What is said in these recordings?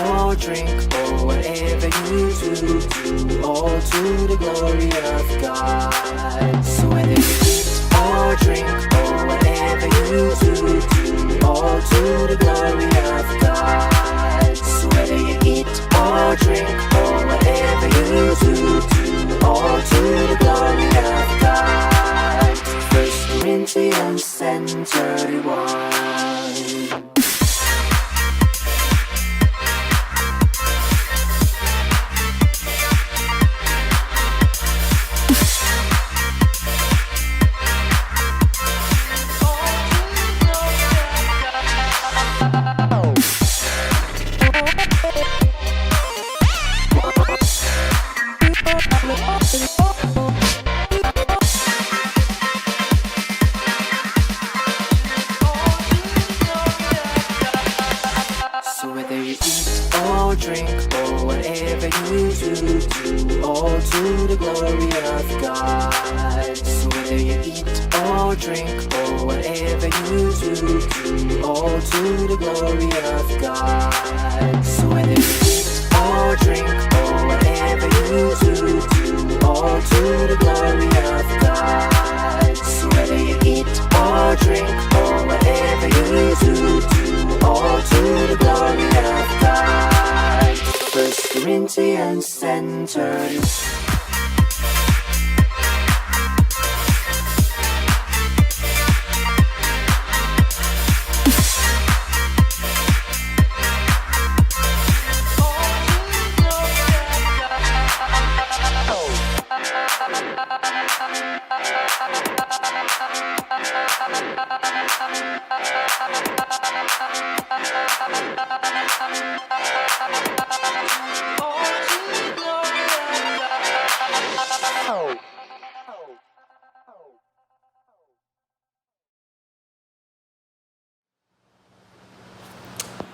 or drink or whatever you do all to the glory of God. So whether you eat or drink or whatever you do all to the glory of God. So whether you eat or drink or whatever you do all to the glory of God. 1 Corinthians 10:31. So whether you eat or drink or whatever you do all to the glory of God. So whether you eat or drink or whatever you do all to the glory of God. So whether you eat or drink or whatever you do all to the glory of God. So whether you eat or drink or whatever you do all to the glory of God. 1 Corinthians 10:30.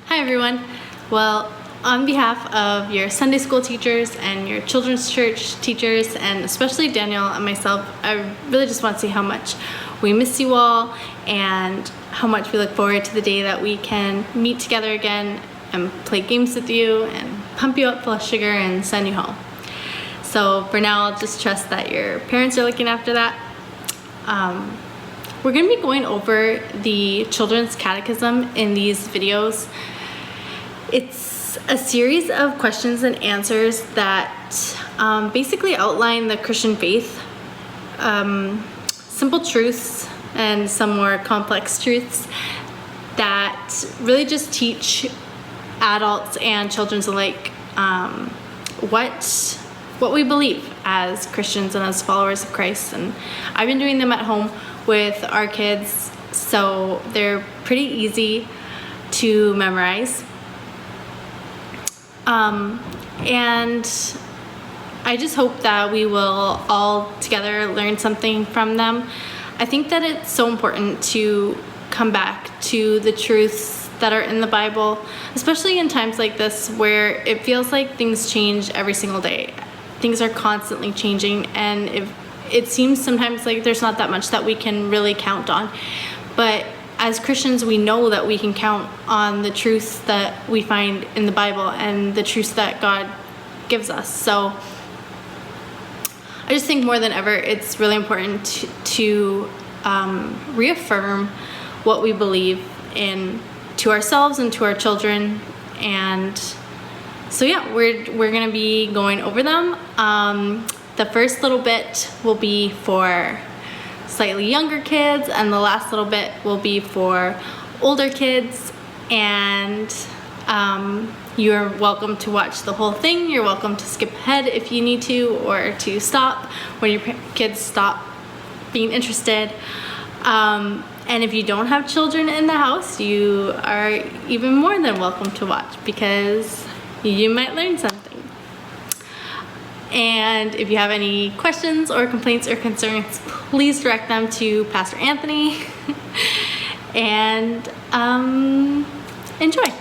Hi everyone. Well, on behalf of your Sunday school teachers and your children's church teachers, and especially Daniel and myself, I really just want to say how much we miss you all and how much we look forward to the day that we can meet together again and play games with you and pump you up full of sugar and send you home. So for now, I'll just trust that your parents are looking after that. We're going to be going over the Children's Catechism in these videos. It's a series of questions and answers that basically outline the Christian faith, simple truths and some more complex truths that really just teach adults and children alike what we believe as Christians and as followers of Christ. And I've been doing them at home with our kids, so they're pretty easy to memorize. And I just hope that we will all together learn something from them. I think that it's so important to come back to the truths that are in the Bible, especially in times like this where it feels like things change every single day. Things are constantly changing, and it seems sometimes like there's not that much that we can really count on. But as Christians, we know that we can count on the truths that we find in the Bible and the truths that God gives us. So I just think more than ever, it's really important to reaffirm what we believe in to ourselves and to our children. And so yeah, we're gonna be going over them. The first little bit will be for slightly younger kids, and the last little bit will be for older kids. And you're welcome to watch the whole thing. You're welcome to skip ahead if you need to, or to stop when your kids stop being interested. And if you don't have children in the house, you are even more than welcome to watch, because you might learn something. And if you have any questions or complaints or concerns, please direct them to Pastor Anthony. And enjoy.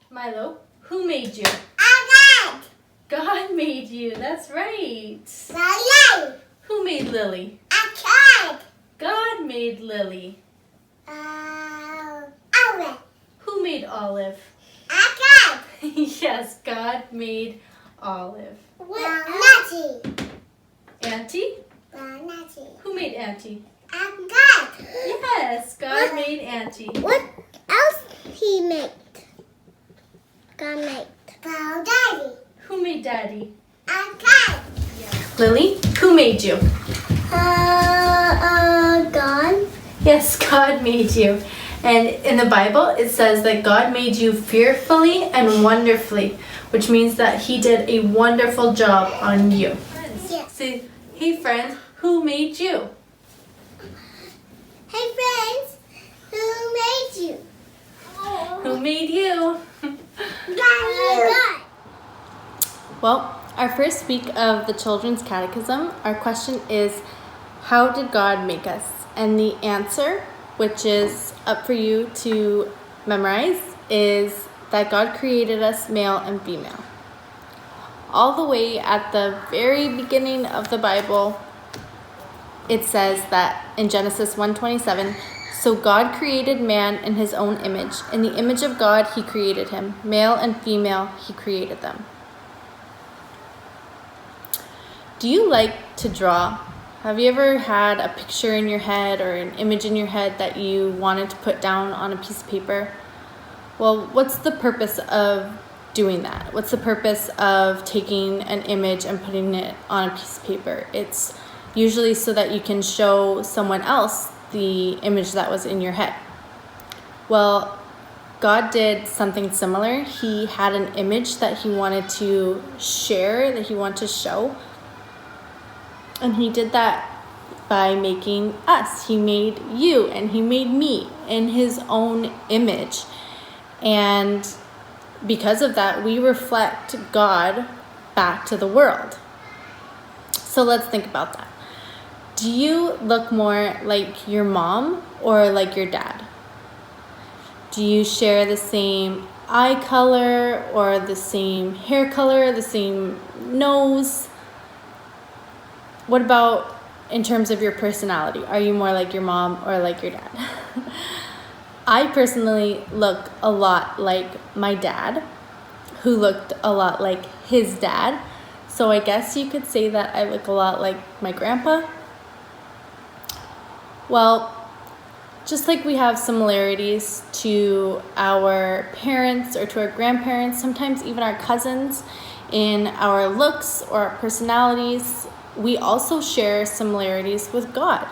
Milo, who made you? I did. God. God made you. That's right. Lily. Who made Lily? A cat. God made Lily. Olive. Who made Olive? A cat. Yes, God made Olive. Natty. Auntie? Natty. Who made Auntie? A cat. Yes, God made Auntie. What else he made? God made. Daddy. Who made Daddy? A cat. Lily, who made you? God. Yes, God made you. And in the Bible, it says that God made you fearfully and wonderfully, which means that He did a wonderful job on you. Yes. Say, hey friends, who made you? Hey friends, who made you? Who made you? God. Well, our first week of the Children's Catechism, our question is, how did God make us? And the answer, which is up for you to memorize, is that God created us male and female. All the way at the very beginning of the Bible, it says that in Genesis 1:27, so God created man in His own image. In the image of God, He created him. Male and female, He created them. Do you like to draw? Have you ever had a picture in your head or an image in your head that you wanted to put down on a piece of paper? Well, what's the purpose of doing that? What's the purpose of taking an image and putting it on a piece of paper? It's usually so that you can show someone else the image that was in your head. Well, God did something similar. He had an image that He wanted to share, that He wanted to show. And He did that by making us. He made you and He made me in His own image. And because of that, we reflect God back to the world. So let's think about that. Do you look more like your mom or like your dad? Do you share the same eye color or the same hair color, the same nose? What about in terms of your personality? Are you more like your mom or like your dad? I personally look a lot like my dad, who looked a lot like his dad. So I guess you could say that I look a lot like my grandpa. Well, just like we have similarities to our parents or to our grandparents, sometimes even our cousins, in our looks or our personalities, we also share similarities with God.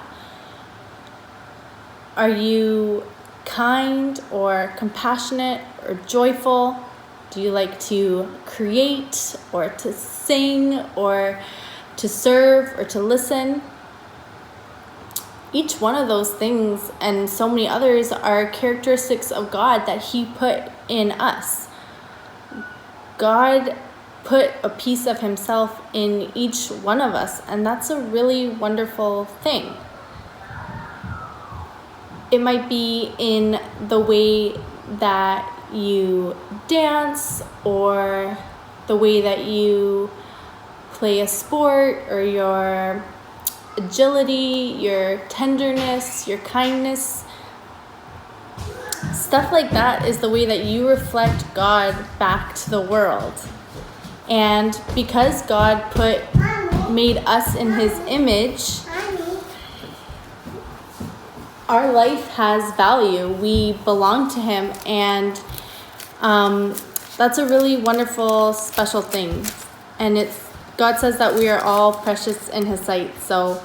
Are you kind or compassionate or joyful? Do you like to create or to sing or to serve or to listen? Each one of those things and so many others are characteristics of God that He put in us. God put a piece of Himself in each one of us, and that's a really wonderful thing. It might be in the way that you dance or the way that you play a sport, or your agility, your tenderness, your kindness. Stuff like that is the way that you reflect God back to the world. And because God made us in His image, our life has value. We belong to Him, and that's a really wonderful, special thing. And God says that we are all precious in His sight. So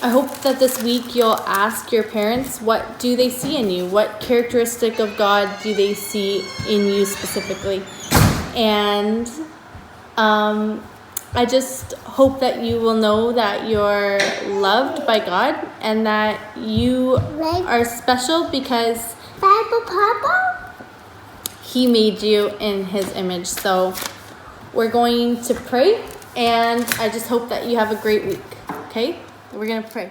I hope that this week you'll ask your parents, what do they see in you? What characteristic of God do they see in you specifically? And I just hope that you will know that you're loved by God and that you are special because Papa? He made you in His image. So we're going to pray, and I just hope that you have a great week. Okay? We're going to pray.